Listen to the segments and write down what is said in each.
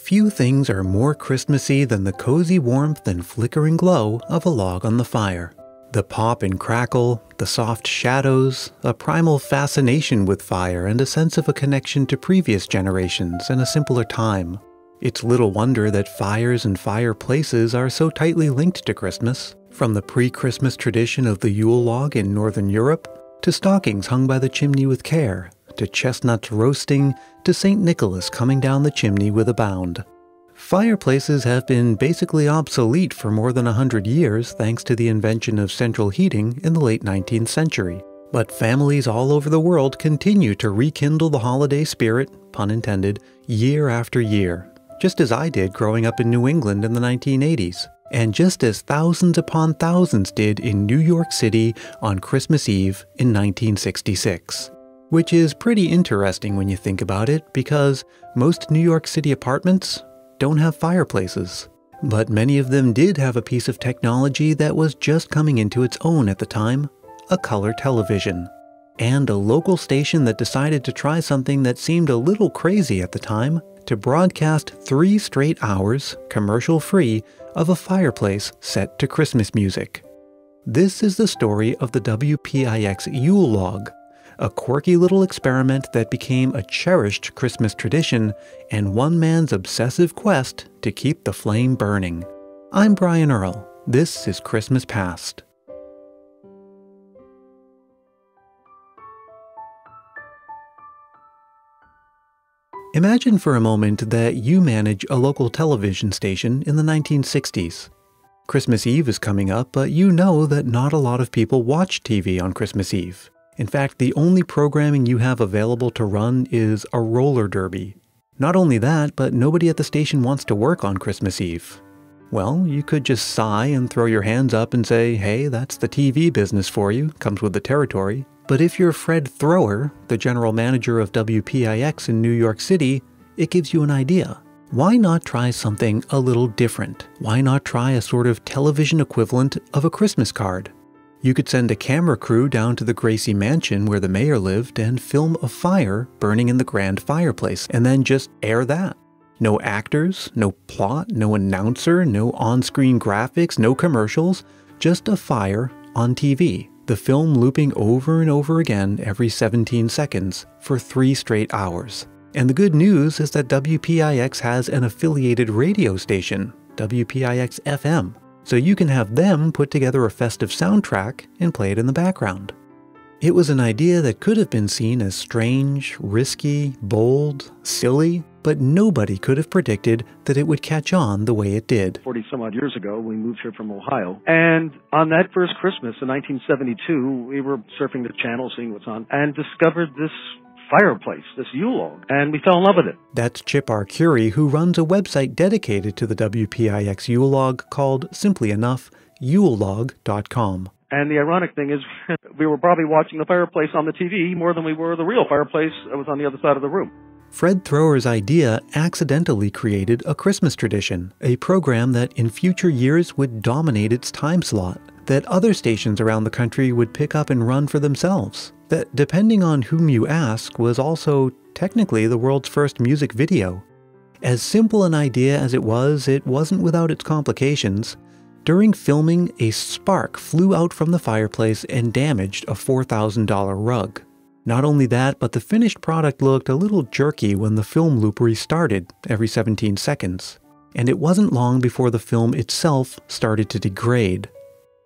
Few things are more Christmassy than the cozy warmth and flickering glow of a log on the fire. The pop and crackle, the soft shadows, a primal fascination with fire and a sense of a connection to previous generations and a simpler time. It's little wonder that fires and fireplaces are so tightly linked to Christmas, from the pre-Christmas tradition of the Yule Log in Northern Europe, to stockings hung by the chimney with care, to chestnuts roasting, to St. Nicholas coming down the chimney with a bound. Fireplaces have been basically obsolete for more than 100 years thanks to the invention of central heating in the late 19th century. But families all over the world continue to rekindle the holiday spirit, pun intended, year after year, just as I did growing up in New England in the 1980s, and just as thousands upon thousands did in New York City on Christmas Eve in 1966. Which is pretty interesting when you think about it, because most New York City apartments don't have fireplaces. But many of them did have a piece of technology that was just coming into its own at the time, a color television. And a local station that decided to try something that seemed a little crazy at the time, to broadcast 3 straight hours, commercial-free, of a fireplace set to Christmas music. This is the story of the WPIX Yule Log, a quirky little experiment that became a cherished Christmas tradition and one man's obsessive quest to keep the flame burning. I'm Brian Earl. This is Christmas Past. Imagine for a moment that you manage a local television station in the 1960s. Christmas Eve is coming up, but you know that not a lot of people watch TV on Christmas Eve. In fact, the only programming you have available to run is a roller derby. Not only that, but nobody at the station wants to work on Christmas Eve. Well, you could just sigh and throw your hands up and say, hey, that's the TV business for you, comes with the territory. But if you're Fred Thrower, the general manager of WPIX in New York City, it gives you an idea. Why not try something a little different? Why not try a sort of television equivalent of a Christmas card? You could send a camera crew down to the Gracie mansion where the mayor lived and film a fire burning in the grand fireplace, and then just air that. No actors, no plot, no announcer, no on-screen graphics, no commercials, just a fire on TV. The film looping over and over again every 17 seconds for 3 straight hours. And the good news is that WPIX has an affiliated radio station, WPIX FM. So you can have them put together a festive soundtrack and play it in the background. It was an idea that could have been seen as strange, risky, bold, silly, but nobody could have predicted that it would catch on the way it did. 40 some odd years ago, we moved here from Ohio. And on that first Christmas in 1972, we were surfing the channel, seeing what's on, and discovered this fireplace, this Yule Log, and we fell in love with it. That's Chip Arcuri, who runs a website dedicated to the WPIX Yule Log called, simply enough, yulelog.com. And the ironic thing is, we were probably watching the fireplace on the TV more than we were the real fireplace that was on the other side of the room. Fred Thrower's idea accidentally created a Christmas tradition, a program that in future years would dominate its time slot, that other stations around the country would pick up and run for themselves. That, depending on whom you ask, was also technically the world's first music video. As simple an idea as it wasn't without its complications. During filming, a spark flew out from the fireplace and damaged a $4,000 rug. Not only that, but the finished product looked a little jerky when the film loop restarted every 17 seconds. And it wasn't long before the film itself started to degrade.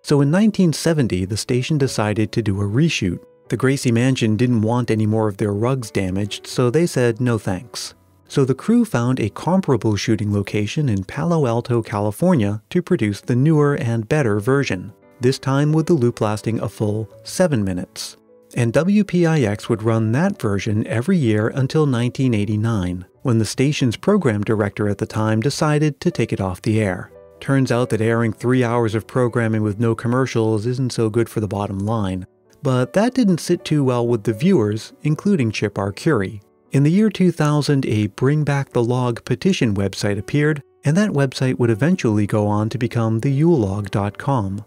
So in 1970, the station decided to do a reshoot. The Gracie mansion didn't want any more of their rugs damaged, so they said no thanks. So the crew found a comparable shooting location in Palo Alto, California to produce the newer and better version, this time with the loop lasting a full 7 minutes. And WPIX would run that version every year until 1989, when the station's program director at the time decided to take it off the air. Turns out that airing 3 hours of programming with no commercials isn't so good for the bottom line. But that didn't sit too well with the viewers, including Chip Arcuri. In the year 2000, a Bring Back the Log petition website appeared, and that website would eventually go on to become the yulelog.com.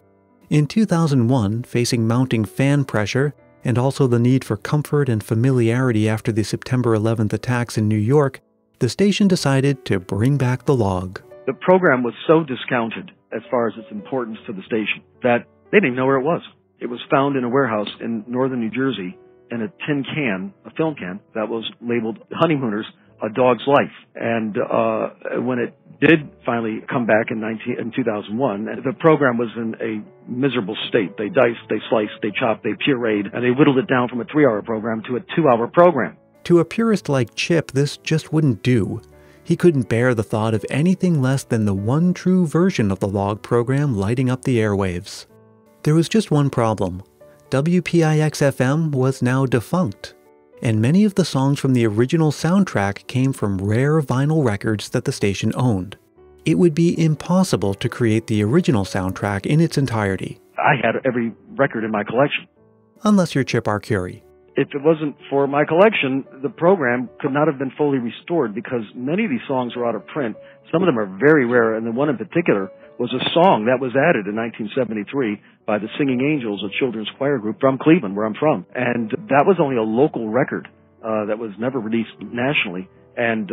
In 2001, facing mounting fan pressure, and also the need for comfort and familiarity after the September 11th attacks in New York, the station decided to bring back the log. The program was so discounted as far as its importance to the station that they didn't even know where it was. It was found in a warehouse in northern New Jersey in a tin can, a film can, that was labeled Honeymooners, A Dog's Life. And when it did finally come back in 2001, the program was in a miserable state. They diced, they sliced, they chopped, they pureed, and they whittled it down from a 3-hour program to a 2-hour program. To a purist like Chip, this just wouldn't do. He couldn't bear the thought of anything less than the one true version of the log program lighting up the airwaves. There was just one problem. WPIX-FM was now defunct, and many of the songs from the original soundtrack came from rare vinyl records that the station owned. It would be impossible to create the original soundtrack in its entirety. I had every record in my collection. Unless you're Chip Arcuri. If it wasn't for my collection, the program could not have been fully restored because many of these songs were out of print. Some of them are very rare, and the one in particular was a song that was added in 1973 by the Singing Angels, a children's choir group from Cleveland, where I'm from. And that was only a local record that was never released nationally. And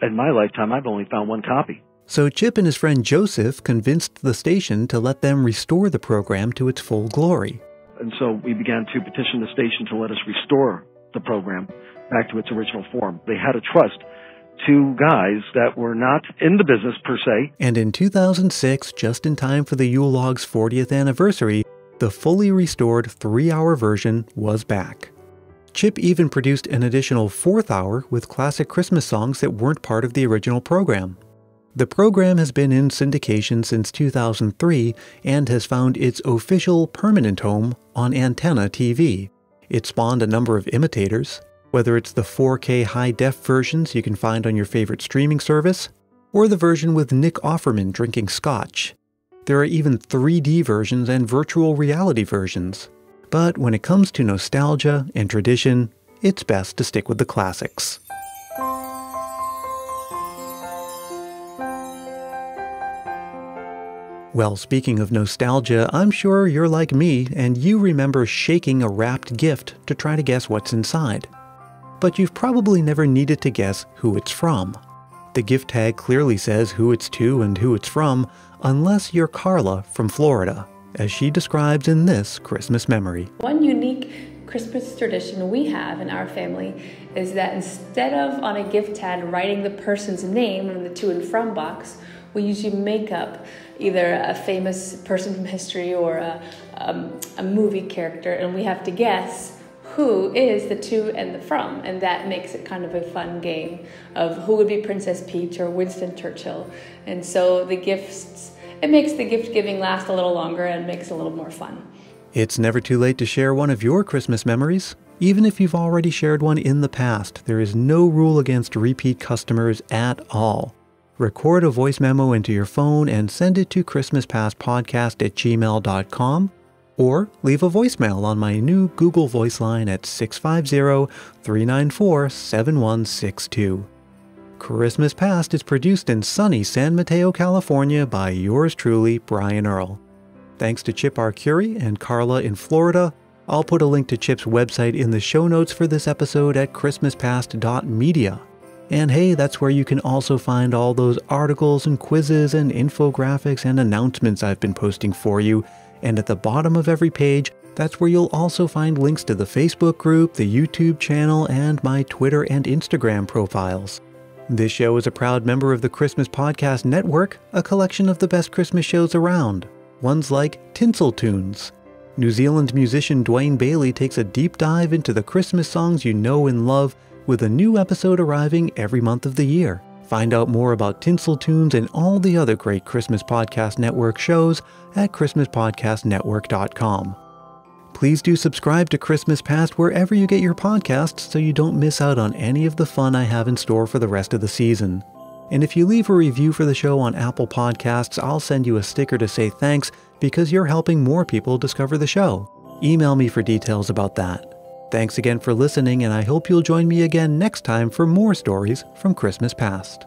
in my lifetime, I've only found one copy. So Chip and his friend Joseph convinced the station to let them restore the program to its full glory. And so we began to petition the station to let us restore the program back to its original form. They had to trust two guys that were not in the business per se. And in 2006, just in time for the Yule Log's 40th anniversary, the fully restored 3-hour version was back. Chip even produced an additional 4th hour with classic Christmas songs that weren't part of the original program. The program has been in syndication since 2003 and has found its official permanent home on Antenna TV. It spawned a number of imitators, whether it's the 4K high-def versions you can find on your favorite streaming service, or the version with Nick Offerman drinking scotch. There are even 3D versions and virtual reality versions. But when it comes to nostalgia and tradition, it's best to stick with the classics. Well, speaking of nostalgia, I'm sure you're like me and you remember shaking a wrapped gift to try to guess what's inside. But you've probably never needed to guess who it's from. The gift tag clearly says who it's to and who it's from, unless you're Carla from Florida, as she describes in this Christmas memory. One unique Christmas tradition we have in our family is that instead of on a gift tag writing the person's name in the to and from box, we usually make up either a famous person from history or a movie character, and we have to guess who is the to and the from, and that makes it kind of a fun game of who would be Princess Peach or Winston Churchill. And so the gifts, it makes the gift giving last a little longer and makes it a little more fun. It's never too late to share one of your Christmas memories. Even if you've already shared one in the past, there is no rule against repeat customers at all. Record a voice memo into your phone and send it to christmaspastpodcast@gmail.com, or leave a voicemail on my new Google Voice line at 650-394-7162. Christmas Past is produced in sunny San Mateo, California by yours truly, Brian Earl. Thanks to Chip Arcuri and Carla in Florida. I'll put a link to Chip's website in the show notes for this episode at christmaspast.media. And hey, that's where you can also find all those articles and quizzes and infographics and announcements I've been posting for you. And at the bottom of every page, that's where you'll also find links to the Facebook group, the YouTube channel, and my Twitter and Instagram profiles. This show is a proud member of the Christmas Podcast Network, a collection of the best Christmas shows around. Ones like Tinsel Tunes. New Zealand musician Dwayne Bailey takes a deep dive into the Christmas songs you know and love, with a new episode arriving every month of the year. Find out more about Tinsel Tunes and all the other great Christmas Podcast Network shows at christmaspodcastnetwork.com. Please do subscribe to Christmas Past wherever you get your podcasts so you don't miss out on any of the fun I have in store for the rest of the season. And if you leave a review for the show on Apple Podcasts, I'll send you a sticker to say thanks because you're helping more people discover the show. Email me for details about that. Thanks again for listening, and I hope you'll join me again next time for more stories from Christmas Past.